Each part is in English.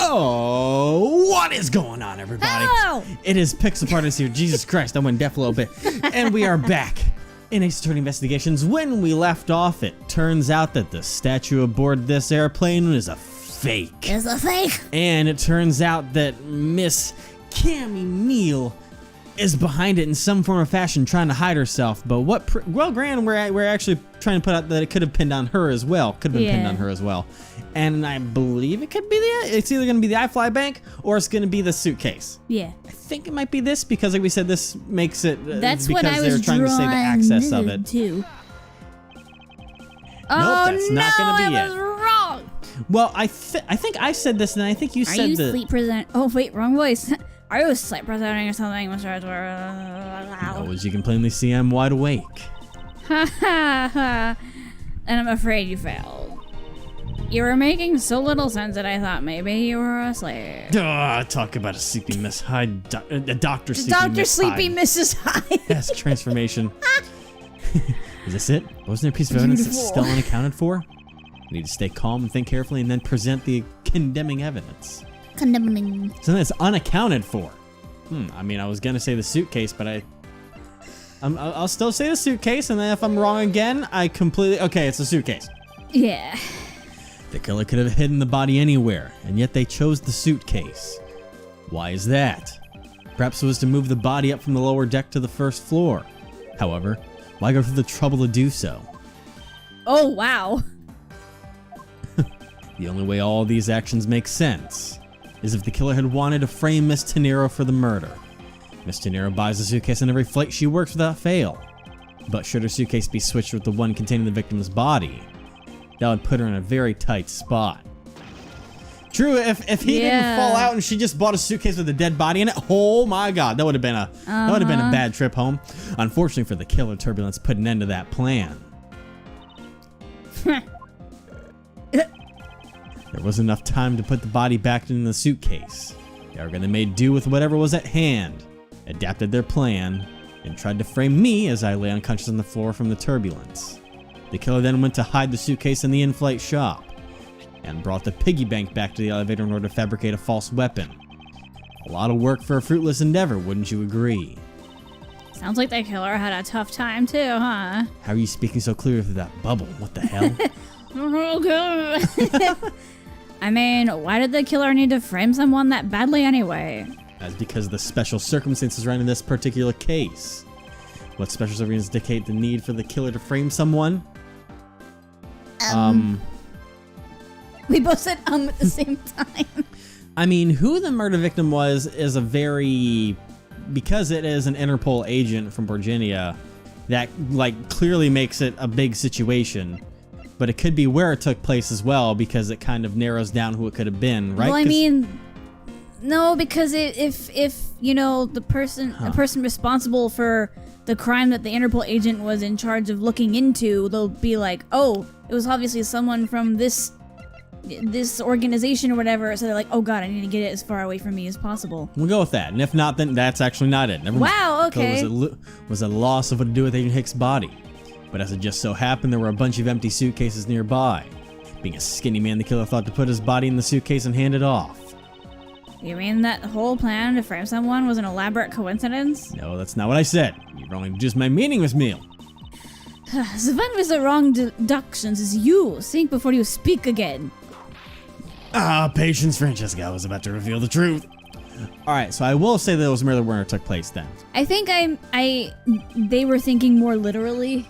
Oh, what is going on, everybody? Hello! It is Pixelpartist here. Jesus Christ, I went deaf a little bit. And we are back in Ace Attorney Investigations. When we left off, it turns out that the statue aboard this airplane is a fake. It's a fake. And it turns out that Miss Cammy Neal is behind it in some form or fashion, trying to hide herself. But well, Gran, we're actually trying to put out that it could have pinned on her as well. Could have been pinned on her as well. And I believe it could be it's either going to be the iFly bank or it's going to be the suitcase. Yeah. I think it might be this because, like we said, this makes it That's because what I was they're trying to say the access of it. Too. Nope, that's not going to be I was wrong. Well, I think I said this, and I think you Are said you that. sleep present? Oh wait, wrong voice. Are you sleep presenting or something, Mr. No, as you can plainly see, I'm wide awake. Ha ha ha. And I'm afraid you failed. You were making so little sense that I thought maybe you were asleep. Talk about a sleepy Miss Hyde, Dr. Sleepy Dr. Miss Sleepy Hyde. Mrs. Hyde. Yes, transformation. Is this it? Wasn't there a piece of evidence that's still unaccounted for? We need to stay calm and think carefully and then present the condemning evidence. Condemning. Something that's unaccounted for. I mean, I was going to say the suitcase, but I'll still say the suitcase, and then if I'm wrong again, okay, it's a suitcase. Yeah. The killer could have hidden the body anywhere, and yet they chose the suitcase. Why is that? Perhaps it was to move the body up from the lower deck to the first floor. However, why go through the trouble to do so? Oh, wow. The only way all these actions make sense is if the killer had wanted to frame Miss Tenero for the murder. Miss Tenero buys the suitcase on every flight she works without fail. But should her suitcase be switched with the one containing the victim's body, that would put her in a very tight spot. True, if he didn't fall out and she just bought a suitcase with a dead body in it, oh my god, that would have been a bad trip home. Unfortunately for the killer, turbulence put an end to that plan. There wasn't enough time to put the body back in the suitcase. They made do with whatever was at hand, adapted their plan, and tried to frame me as I lay unconscious on the floor from the turbulence. The killer then went to hide the suitcase in the in-flight shop and brought the piggy bank back to the elevator in order to fabricate a false weapon. A lot of work for a fruitless endeavor, wouldn't you agree? Sounds like the killer had a tough time too, huh? How are you speaking so clearly through that bubble? What the hell? I mean, why did the killer need to frame someone that badly anyway? That's because of the special circumstances surrounding this particular case. What special circumstances dictate the need for the killer to frame someone? We both said at the same time. I mean, who the murder victim was is because it is an Interpol agent from Virginia, that clearly makes it a big situation. But it could be where it took place as well, because it kind of narrows down who it could have been, right? Well, I mean, no, because if you know the person responsible for the crime that the Interpol agent was in charge of looking into, they'll be like, oh, it was obviously someone from this organization or whatever. So they're like, oh god, I need to get it as far away from me as possible. We'll go with that, and if not, then that's actually not it. Wow, okay. It was a loss of what to do with Agent Hicks' body. But as it just so happened, there were a bunch of empty suitcases nearby. Being a skinny man, the killer thought to put his body in the suitcase and hand it off. You mean that whole plan to frame someone was an elaborate coincidence? No, that's not what I said. You've only deduced my meaning, Miss Meal. The one with the wrong deductions is you. Think before you speak again. Patience, Francesca. I was about to reveal the truth. Alright, so I will say that it was murder where it took place then. I think they were thinking more literally.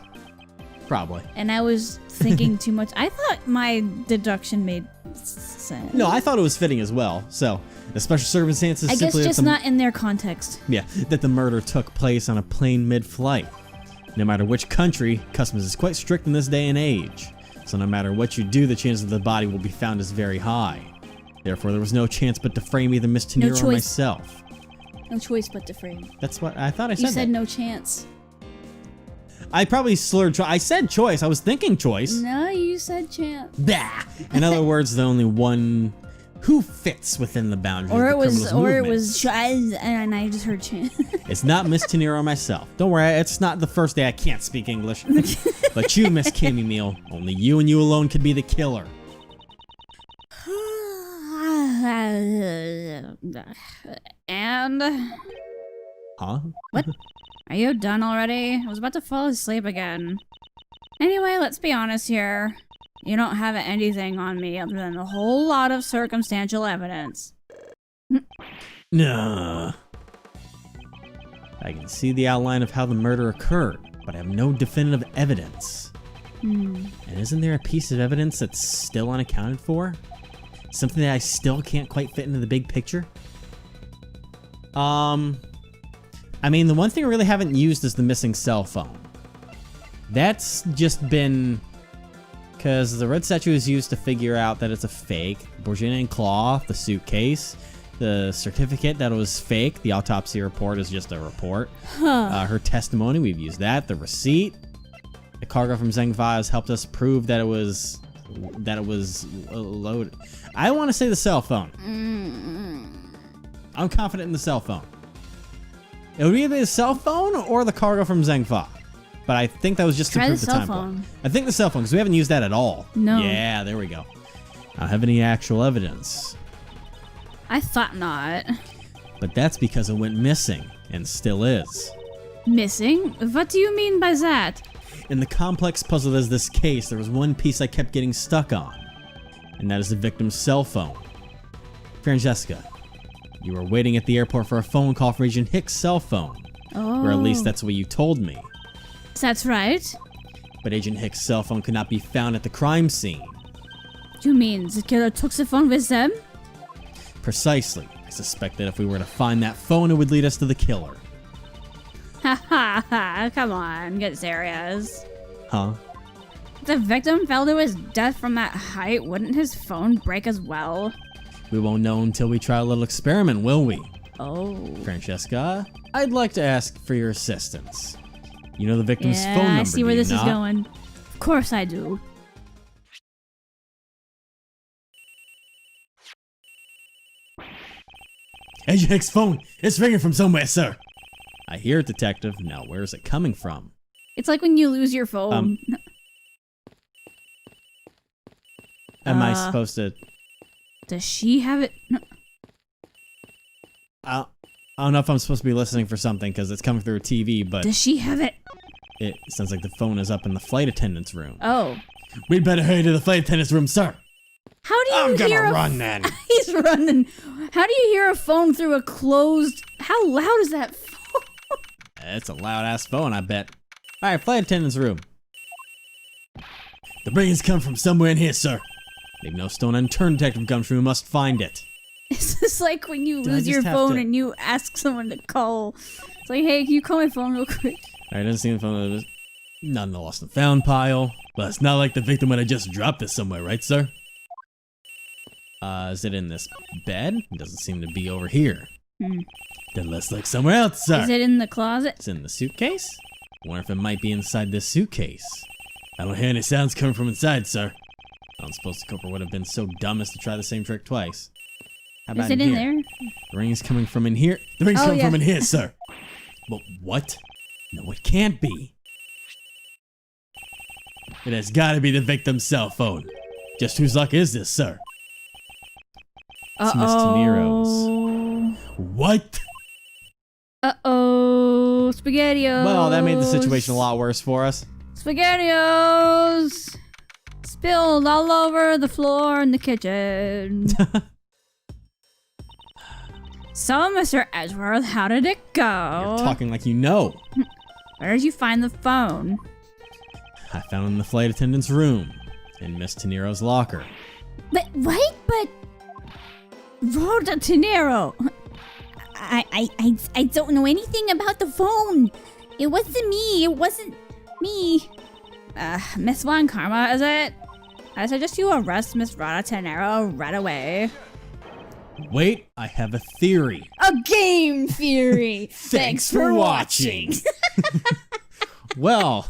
Probably. And I was thinking too much. I thought my deduction made sense. No, I thought it was fitting as well. So, the special circumstances I guess simply just not in their context. Yeah, that the murder took place on a plane mid-flight. No matter which country, customs is quite strict in this day and age. So no matter what you do, the chance that the body will be found is very high. Therefore, there was no chance but to frame either Miss Tenero or myself. No choice but to frame. That's what I thought I said. You said no chance. I probably slurred. I said choice. I was thinking choice. No, you said chance. Bah! In other words, the only one who fits within the boundaries of the criminal's movement. It was chance, and I just heard chance. It's not Miss Tenero or myself. Don't worry, it's not the first day I can't speak English. But you, Miss Cammy Meal, only you and you alone could be the killer. And Huh? what? Are you done already? I was about to fall asleep again. Anyway, let's be honest here. You don't have anything on me other than a whole lot of circumstantial evidence. Nah. I can see the outline of how the murder occurred, but I have no definitive evidence. And isn't there a piece of evidence that's still unaccounted for? Something that I still can't quite fit into the big picture? I mean, the one thing I really haven't used is the missing cell phone. That's just been... because the red statue is used to figure out that it's a fake. Borgina and Claw, the suitcase, the certificate that it was fake, the autopsy report is just a report. Her testimony, we've used that. The receipt, the cargo from Zhengfa has helped us prove that it was loaded. I want to say the cell phone. I'm confident in the cell phone. It would be either the cell phone or the cargo from Zhengfa. But I think that was just to prove the time clock. I think the cell phone, because we haven't used that at all. No. Yeah, there we go. I don't have any actual evidence. I thought not. But that's because it went missing, and still is. Missing? What do you mean by that? In the complex puzzle that is this case, there was one piece I kept getting stuck on. And that is the victim's cell phone. Francesca, you were waiting at the airport for a phone call from Agent Hicks' cell phone. Oh. Or at least that's what you told me. That's right. But Agent Hicks' cell phone could not be found at the crime scene. You mean the killer took the phone with them? Precisely. I suspect that if we were to find that phone, it would lead us to the killer. Ha ha ha, come on, get serious. Huh? If the victim fell to his death from that height, wouldn't his phone break as well? We won't know until we try a little experiment, will we? Oh. Francesca, I'd like to ask for your assistance. You know the victim's phone number, I see where this is going. Of course I do. Agent Hicks' phone! It's ringing from somewhere, sir! I hear it, detective. Now, where is it coming from? It's like when you lose your phone. Am I supposed to... Does she have it? No. I don't know if I'm supposed to be listening for something, because it's coming through a TV, but... Does she have it? It sounds like the phone is up in the flight attendant's room. Oh. We'd better hurry to the flight attendant's room, sir! How do you hear I'm gonna run, then! He's running. How do you hear a phone through a closed... How loud is that phone? It's a loud-ass phone, I bet. Alright, flight attendant's room. The ringing's come from somewhere in here, sir. Leave no stone unturned, Detective Gumshoe. We must find it. It's just like when you Do I lose just your have phone to- and you ask someone to call. It's like, hey, can you call my phone real quick? Alright, doesn't seem the phone. Not in the lost and found pile. But it's not like the victim would have just dropped it somewhere, right, sir? Is it in this bed? It doesn't seem to be over here. Then let's look somewhere else, sir. Is it in the closet? It's in the suitcase? I wonder if it might be inside this suitcase. I don't hear any sounds coming from inside, sir. I don't suppose the Cooper would have been so dumb as to try the same trick twice. How about Is it in here? there? The ring's coming from in here. The ring's coming from in here, sir. But what? No, it can't be. It has got to be the victim's cell phone. Just whose luck is this, sir? It's Miss Tenero's. What? Uh-oh. SpaghettiOs. Well, that made the situation a lot worse for us. SpaghettiOs. Spilled all over the floor in the kitchen. So, Mr. Edgeworth, how did it go? You're talking like you know. Where did you find the phone? I found it in the flight attendant's room, in Miss Tenero's locker. But wait, but Rhoda Tenero. I don't know anything about the phone. It wasn't me. It wasn't me. Miss Von Karma, is it? I suggest you arrest Miss Rhoda Tenero right away. Wait, I have a theory. A game theory. Thanks for watching. Well,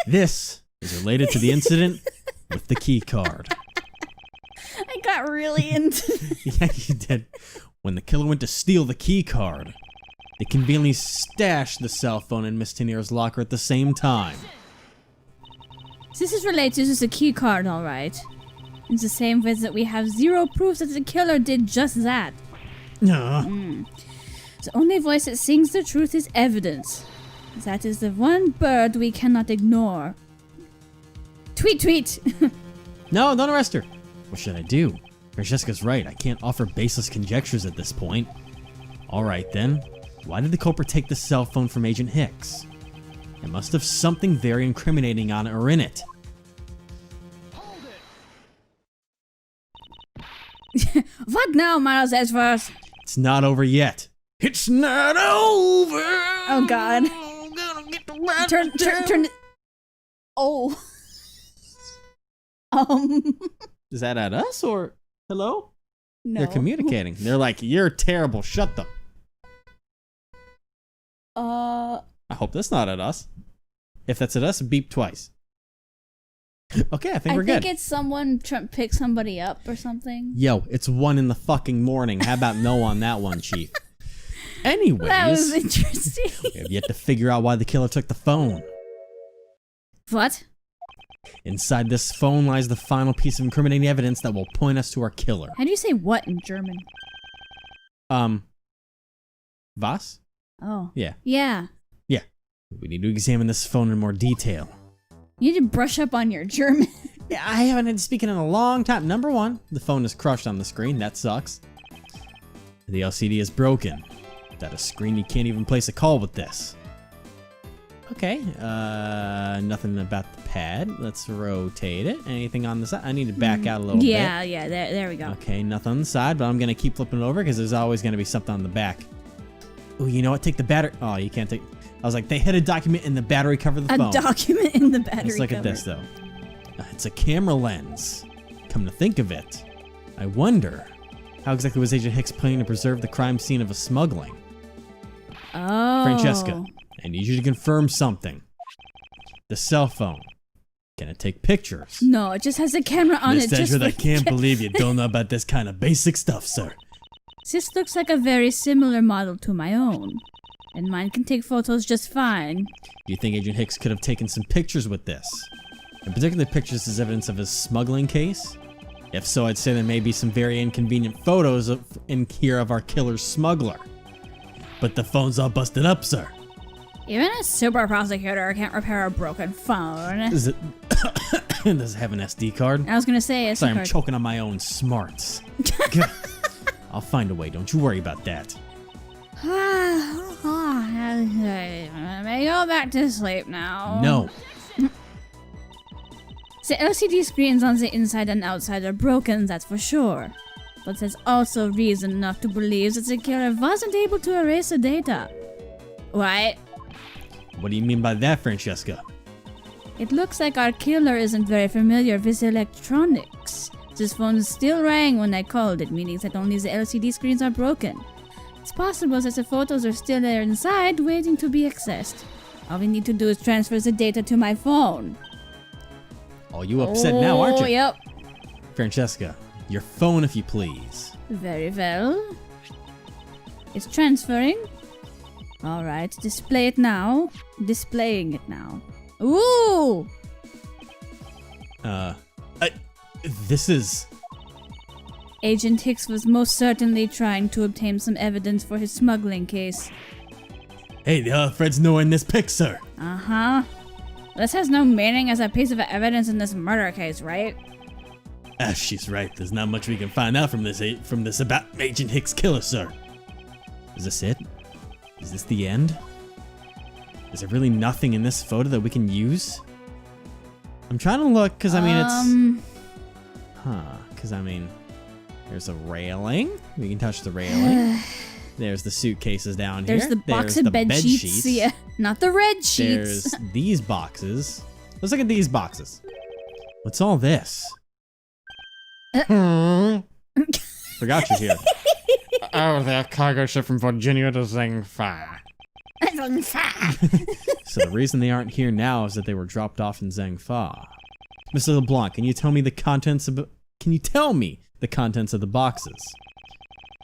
this is related to the incident with the key card. I got really into Yeah, you did. When the killer went to steal the key card, they conveniently stashed the cell phone in Miss Tenero's locker at the same time. This is related to the key card, all right. In the same way that we have zero proof that the killer did just that. The only voice that sings the truth is evidence. That is the one bird we cannot ignore. Tweet, tweet! No, don't arrest her. What should I do? Francesca's right. I can't offer baseless conjectures at this point. Alright then. Why did the culprit take the cell phone from Agent Hicks? It must have something very incriminating on it or in it. What now, Miles Edgeworth? It's not over yet. It's not over. Oh God. Turn it. Oh. Is that at us or hello? No. They're communicating. They're like, you're terrible. Shut them. I hope that's not at us. If that's at us, beep twice. Okay, I think we're good. I think it's someone pick somebody up or something. Yo, it's 1 in the fucking morning. How about no on that one, Chief? Anyways, That was interesting. we have yet to figure out why the killer took the phone. What? Inside this phone lies the final piece of incriminating evidence that will point us to our killer. How do you say what in German? Was? Oh. Yeah. Yeah. Yeah. We need to examine this phone in more detail. You need to brush up on your German. I haven't had to speak in a long time. Number 1, the phone is crushed on the screen. That sucks. The LCD is broken. Without a screen, you can't even place a call with this. Okay, nothing about the pad. Let's rotate it. Anything on the side? I need to back out a little bit. Yeah, there we go. Okay, nothing on the side, but I'm going to keep flipping it over because there's always going to be something on the back. Oh, you know what? Take the battery. Oh, you can't take... I was like, they hid a document in the battery cover of the phone. A document in the battery Let's look cover. at this, though. It's a camera lens. Come to think of it, I wonder, how exactly was Agent Hicks planning to preserve the crime scene of a smuggling? Oh. Francesca, I need you to confirm something. The cell phone. Can it take pictures? No, it just has a camera on Miss it. Just Edgeworth, I for- can't believe you don't know about this kind of basic stuff, sir. This looks like a very similar model to my own. And mine can take photos just fine. Do you think Agent Hicks could have taken some pictures with this? In particular, pictures as evidence of his smuggling case? If so, I'd say there may be some very inconvenient photos in here of our killer's smuggler. But the phone's all busted up, sir. Even a super prosecutor can't repair a broken phone. Does it does it have an SD card? I was gonna say SD Sorry, I'm card. choking on my own smarts. I'll find a way, don't you worry about that. I may go back to sleep now. No. The LCD screens on the inside and outside are broken, that's for sure. But there's also reason enough to believe that the killer wasn't able to erase the data. Right? What do you mean by that, Francesca? It looks like our killer isn't very familiar with electronics. This phone still rang when I called it, meaning that only the LCD screens are broken. It's possible that the photos are still there inside, waiting to be accessed. All we need to do is transfer the data to my phone. Oh, you upset now, aren't you? Oh, yep. Francesca, your phone if you please. Very well. It's transferring. Alright, display it now. Displaying it now. Ooh! This is... Agent Hicks was most certainly trying to obtain some evidence for his smuggling case. Hey, Fred's nowhere in this pic, sir. Uh-huh. This has no meaning as a piece of evidence in this murder case, right? She's right. There's not much we can find out from this about Agent Hicks' killer, sir. Is this it? Is this the end? Is there really nothing in this photo that we can use? I'm trying to look, because I mean, it's... Because I mean, there's a railing. We can touch the railing. There's the suitcases down here. There's the box of bed sheets. Yeah, not the red sheets. There's these boxes. Let's look at these boxes. What's all this? Forgot you're here. Oh, they're a cargo ship from Virginia to Zhangfa. So the reason they aren't here now is that they were dropped off in Zhangfa. Mr. LeBlanc, can you tell me the contents of the boxes?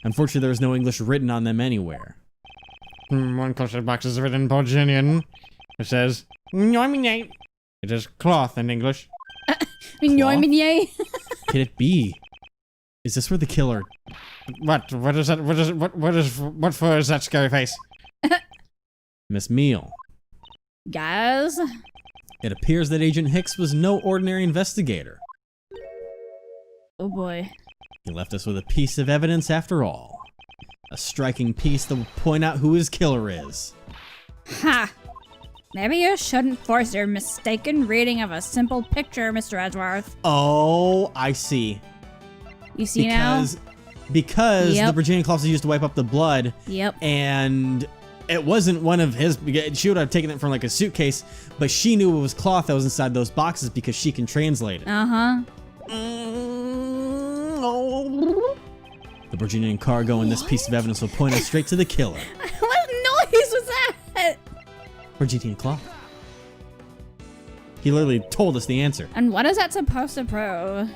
Unfortunately, there's no English written on them anywhere. One closet box is written in Virginian. It says, "Nominate." It is cloth in English. Mignon. could it be? Is this where the killer... What is that? What for is that scary face? Miss Meal. Guys? It appears that Agent Hicks was no ordinary investigator. Oh boy. He left us with a piece of evidence after all. A striking piece that will point out who his killer is. Ha! Maybe you shouldn't force your mistaken reading of a simple picture, Mr. Edgeworth. Oh, I see. You see now? Because Yep. the Virginia cloth was used to wipe up the blood. Yep. And it wasn't one of his... She would have taken it from like a suitcase, but she knew it was cloth that was inside those boxes because she can translate it. Uh-huh. The Virginian cargo and this piece of evidence will point us straight to the killer. What noise was that? Virginian cloth. He literally told us the answer. And what is that supposed to prove?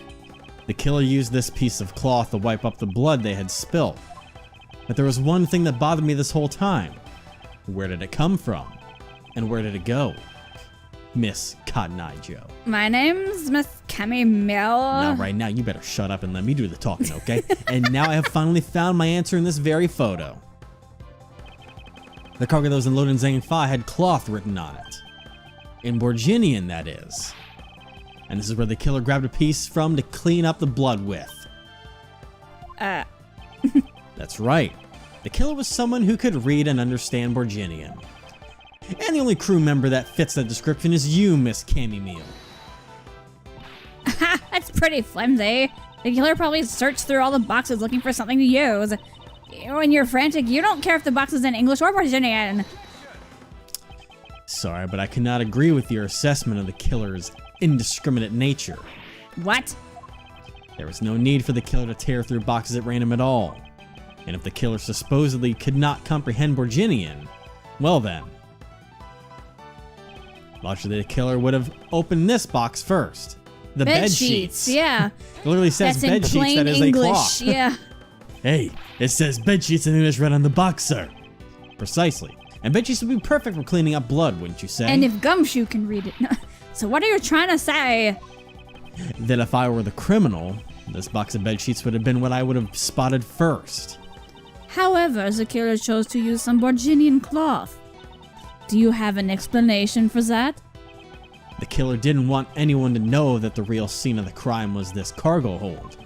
The killer used this piece of cloth to wipe up the blood they had spilled. But there was one thing that bothered me this whole time. Where did it come from? And where did it go? Miss Cotton Eye Joe. My name's Miss Cammy Mill. Now, right now, you better shut up and let me do the talking, okay? And now I have finally found my answer in this very photo. The cargo that was unloaded in Zhang Fa had cloth written on it. In Borginian, that is. And this is where the killer grabbed a piece from to clean up the blood with. That's right. The killer was someone who could read and understand Borginian. And the only crew member that fits that description is you, Miss Cammy Meal. Ha! That's pretty flimsy. The killer probably searched through all the boxes looking for something to use. When you're frantic, you don't care if the box is in English or Virginian. Sorry, but I cannot agree with your assessment of the killer's indiscriminate nature. What? There was no need for the killer to tear through boxes at random at all. And if the killer supposedly could not comprehend Borginian, well then. Logically, the killer would have opened this box first. The bed sheets. Yeah. It literally says That's in bed sheets, plain that is English. a cloth. Yeah. Hey, it says bed sheets in English right on the box, sir. Precisely. And bed sheets would be perfect for cleaning up blood, wouldn't you say? And if Gumshoe can read it. So what are you trying to say? That if I were the criminal, this box of bed sheets would have been what I would have spotted first. However, the killer chose to use some Borginian cloth. Do you have an explanation for that? The killer didn't want anyone to know that the real scene of the crime was this cargo hold,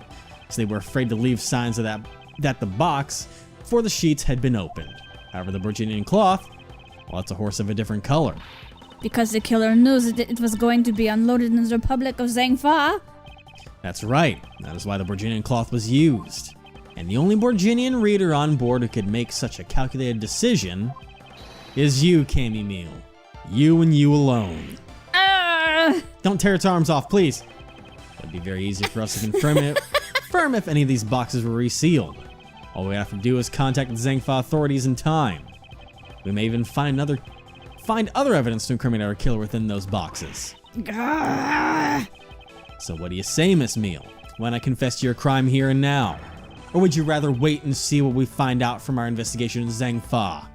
so they were afraid to leave signs of that the box for the sheets had been opened. However, the Virginian cloth, well, it's a horse of a different color. Because the killer knew that it was going to be unloaded in the Republic of Zhang Fa? That's right. That is why the Borginian cloth was used. And the only Borginian reader on board who could make such a calculated decision is you, Cammy Meal. You and you alone. Don't tear its arms off, please. It'd be very easy for us to confirm if any of these boxes were resealed. All we have to do is contact the Zhang Fa authorities in time. We may even find other evidence to incriminate our killer within those boxes. So what do you say, Miss Meal? Why not confess to your crime here and now? Or would you rather wait and see what we find out from our investigation in Zhang Fa?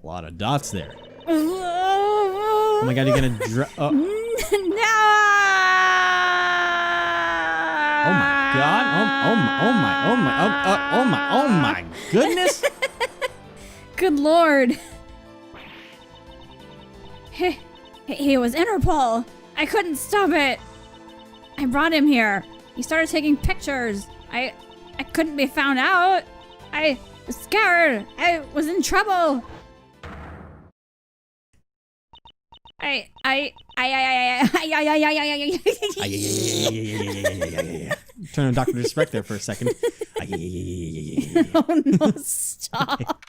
A lot of dots there. Oh my god, you're gonna No! Oh my god. Oh my goodness. Good lord. Hey, it was Interpol. I couldn't stop it. I brought him here. He started taking pictures. I couldn't be found out. I was scared. I was in trouble. Turn on Dr. Disrespect there for a second. Oh no, stop.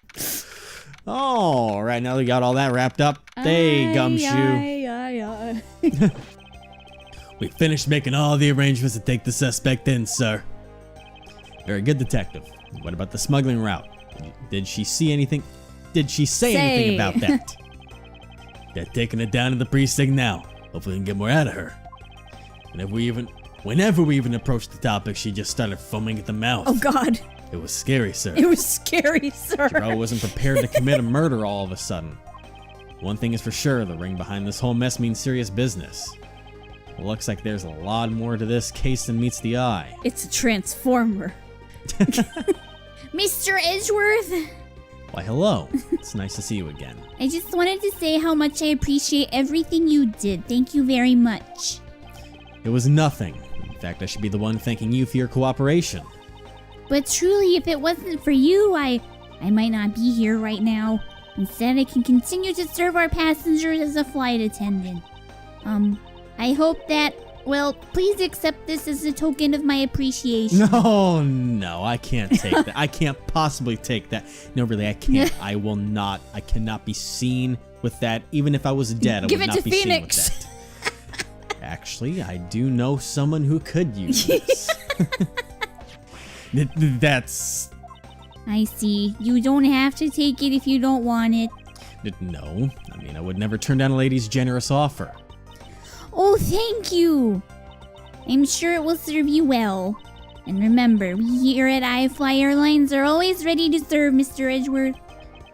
All right, now we got all that wrapped up. Hey, Gumshoe. We finished making all the arrangements to take the suspect in, sir. Very good, detective. What about the smuggling route? Did she see anything? Did she say anything about that? They're taking it down to the precinct now. Hopefully we can get more out of her. Whenever we even approached the topic, she just started foaming at the mouth. Oh god. It was scary, sir. It was scary, sir. She probably wasn't prepared to commit a murder all of a sudden. One thing is for sure, the ring behind this whole mess means serious business. It looks like there's a lot more to this case than meets the eye. It's a transformer. Mr. Edgeworth, Why, hello. It's nice to see you again. I just wanted to say how much I appreciate everything you did. Thank you very much. It was nothing. In fact, I should be the one thanking you for your cooperation. But truly, if it wasn't for you, I might not be here right now. Instead, I can continue to serve our passengers as a flight attendant. I hope that, well, please accept this as a token of my appreciation. No, I can't take that. I can't possibly take that. No, really, I can't. I will not. I cannot be seen with that. Even if I was dead, I Give would it not to be Phoenix. seen with that. Actually, I do know someone who could use this. That's... I see. You don't have to take it if you don't want it. No, I mean, I would never turn down a lady's generous offer. Oh, thank you. I'm sure it will serve you well. And remember, we here at iFly Airlines are always ready to serve, Mr. Edgeworth.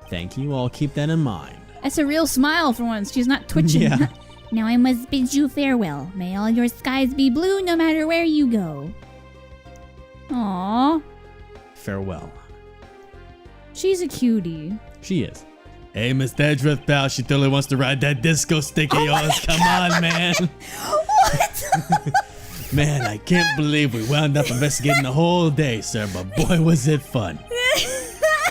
Thank you, I'll keep that in mind. That's a real smile for once. She's not twitching. Yeah. Now I must bid you farewell. May all your skies be blue no matter where you go. Aww. Farewell. She's a cutie. She is. Hey, Mr. Edgeworth, pal, she totally wants to ride that disco stick of yours. Come on, man. What? Man, I can't believe we wound up investigating the whole day, sir, but boy, was it fun.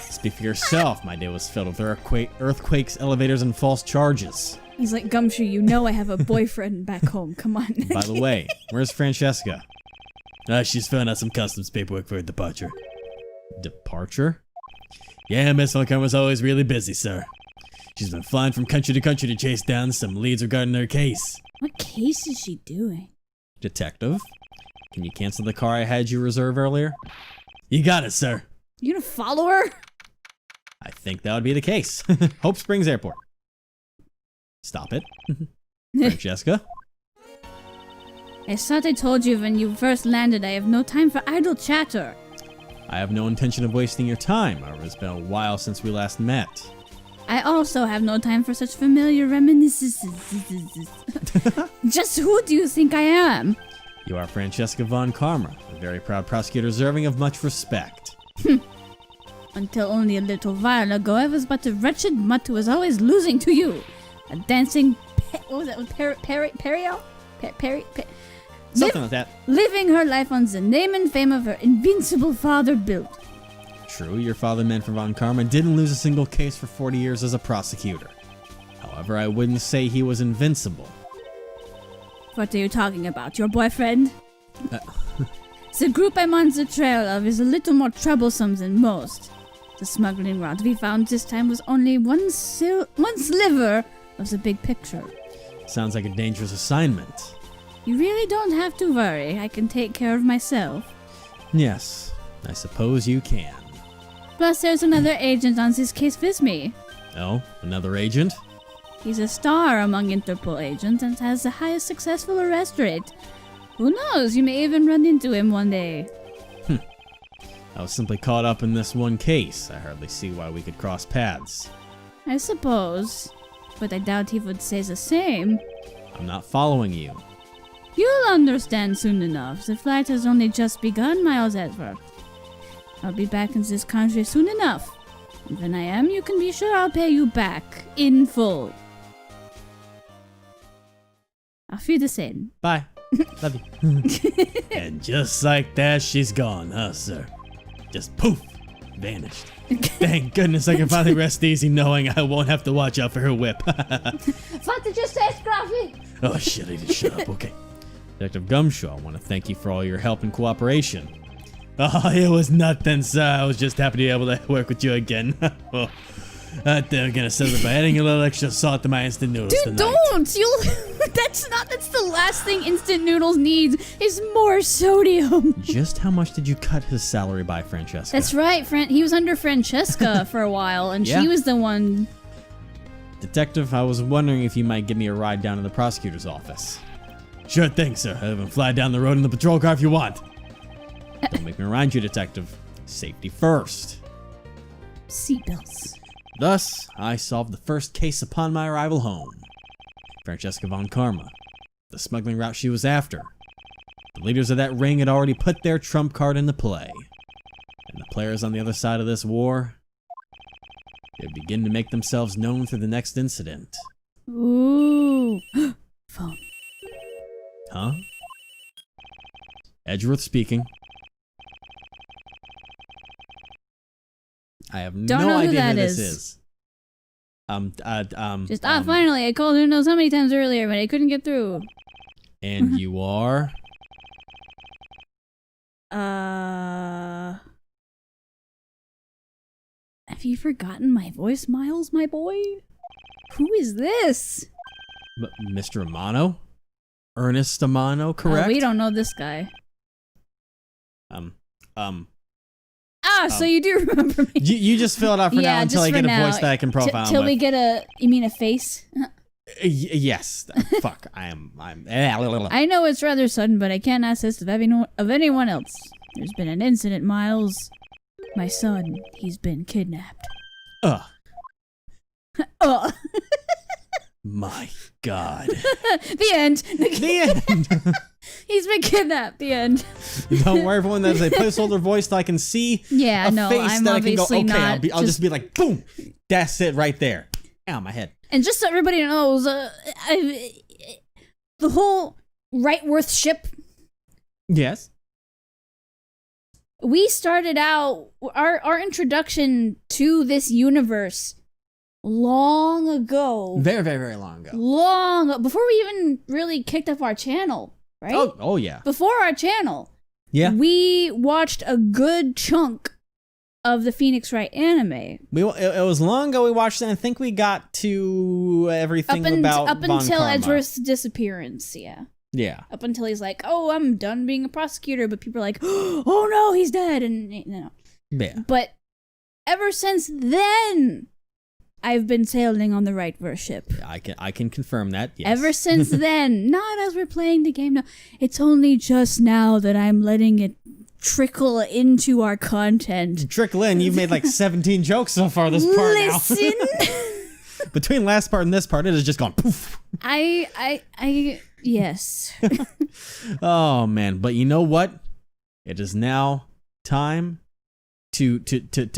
Speak for yourself. My day was filled with earthquakes, elevators, and false charges. He's like, Gumshoe, you know I have a boyfriend back home. Come on. By the way, where's Francesca? She's filling out some customs paperwork for her departure. Departure? Yeah, Miss Holcomb was always really busy, sir. She's been flying from country to country to chase down some leads regarding her case. What case is she doing? Detective, can you cancel the car I had you reserve earlier? You got it, sir. You gonna follow her? I think that would be the case. Hope Springs Airport. Stop it. Francesca? I thought I told you when you first landed I have no time for idle chatter. I have no intention of wasting your time. However, it's been a while since we last met. I also have no time for such familiar reminiscences. Just who do you think I am? You are Francesca von Karma, a very proud prosecutor deserving of much respect. Until only a little while ago, I was but a wretched mutt who was always losing to you. A dancing... what was that? Periel? Something like that. Living her life on the name and fame of her invincible father Bill. True, your father Manfred von Karma didn't lose a single case for 40 years as a prosecutor. However, I wouldn't say he was invincible. What are you talking about? Your boyfriend? The group I'm on the trail of is a little more troublesome than most. The smuggling route we found this time was only one sliver of the big picture. Sounds like a dangerous assignment. You really don't have to worry. I can take care of myself. Yes, I suppose you can. Plus, there's another agent on this case with me. Oh, another agent? He's a star among Interpol agents and has the highest successful arrest rate. Who knows, you may even run into him one day. I was simply caught up in this one case. I hardly see why we could cross paths. I suppose. But I doubt he would say the same. I'm not following you. You'll understand soon enough. The flight has only just begun, Miles Edgeworth. I'll be back in this country soon enough. And when I am, you can be sure I'll pay you back in full. Auf Wiedersehen. Bye. Love you. And just like that, she's gone, huh, sir? Just poof, vanished. Thank goodness I can finally rest easy knowing I won't have to watch out for her whip. What did you say, Scruffy? Oh shit, I need to shut up. Okay. Detective Gumshoe, I want to thank you for all your help and cooperation. Oh, it was nothing, sir. I was just happy to be able to work with you again. Well, they're gonna set it by adding a little extra salt to my instant noodles Dude, tonight. don't! You'll... That's the last thing instant noodles needs is more sodium. Just how much did you cut his salary by, Francesca? That's right, he was under Francesca for a while, and Yeah. she was the one... Detective, I was wondering if you might give me a ride down to the prosecutor's office. Sure thing, sir. I'll even fly down the road in the patrol car if you want. Don't make me remind you, Detective. Safety first. Seatbelts. Thus, I solved the first case upon my arrival home. Francesca von Karma, the smuggling route she was after. The leaders of that ring had already put their trump card into play. And the players on the other side of this war, they would begin to make themselves known through the next incident. Ooh. Phone. Huh? Edgeworth speaking. I have Don't no know who idea that who this is. is. Finally, I called who knows how many times earlier, but I couldn't get through. And you are? Have you forgotten my voice, Miles, my boy? Who is this? Mr. Amano? Ernest Amano, correct? We don't know this guy. So you do remember me. You just fill it out for now until I just get for a now. voice that I can profile Till with. we get you mean a face? Yes. Fuck. I'm. I know it's rather sudden, but I can't assist of anyone else. There's been an incident, Miles. My son, he's been kidnapped. Ugh. Oh. My God. The end. The end. He's been kidnapped. The end. Don't worry, everyone. There's a placeholder voice that I can see. Yeah, a no, face I'm that I can go, obviously okay, not. I'll just be like, boom. That's it right there. Ow, my head. And just so everybody knows, the whole Rightworth ship, Yes. we started out, our introduction to this universe long ago. Very, very, very long ago. Before we even really kicked up our channel, right? Oh yeah. Before our channel. Yeah. We watched a good chunk of the Phoenix Wright anime. It was long ago we watched it, and I think we got to everything about up Von until Karma. Edgeworth's disappearance, yeah. Yeah. Up until he's like, oh, I'm done being a prosecutor, but people are like, oh no, he's dead, and you know. Yeah. But ever since then, I've been sailing on the Rightverse ship. I can confirm that. Yes. Ever since then, not as we're playing the game now. It's only just now that I'm letting it trickle into our content. Trickle in, you've made like 17 jokes so far this part Listen. now. Between last part and this part, it has just gone poof. Yes. Oh man, but you know what? It is now time to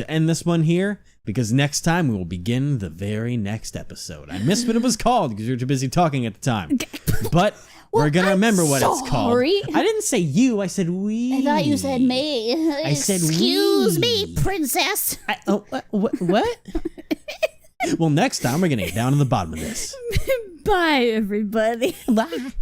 end this one here, because next time we will begin the very next episode. I missed what it was called because you were too busy talking at the time. But we're gonna remember what it's called. sorry. I didn't say you, I said we. I thought you said me. I said Excuse we. me, princess. What? Well, next time we're gonna get down to the bottom of this. Bye, everybody. Bye.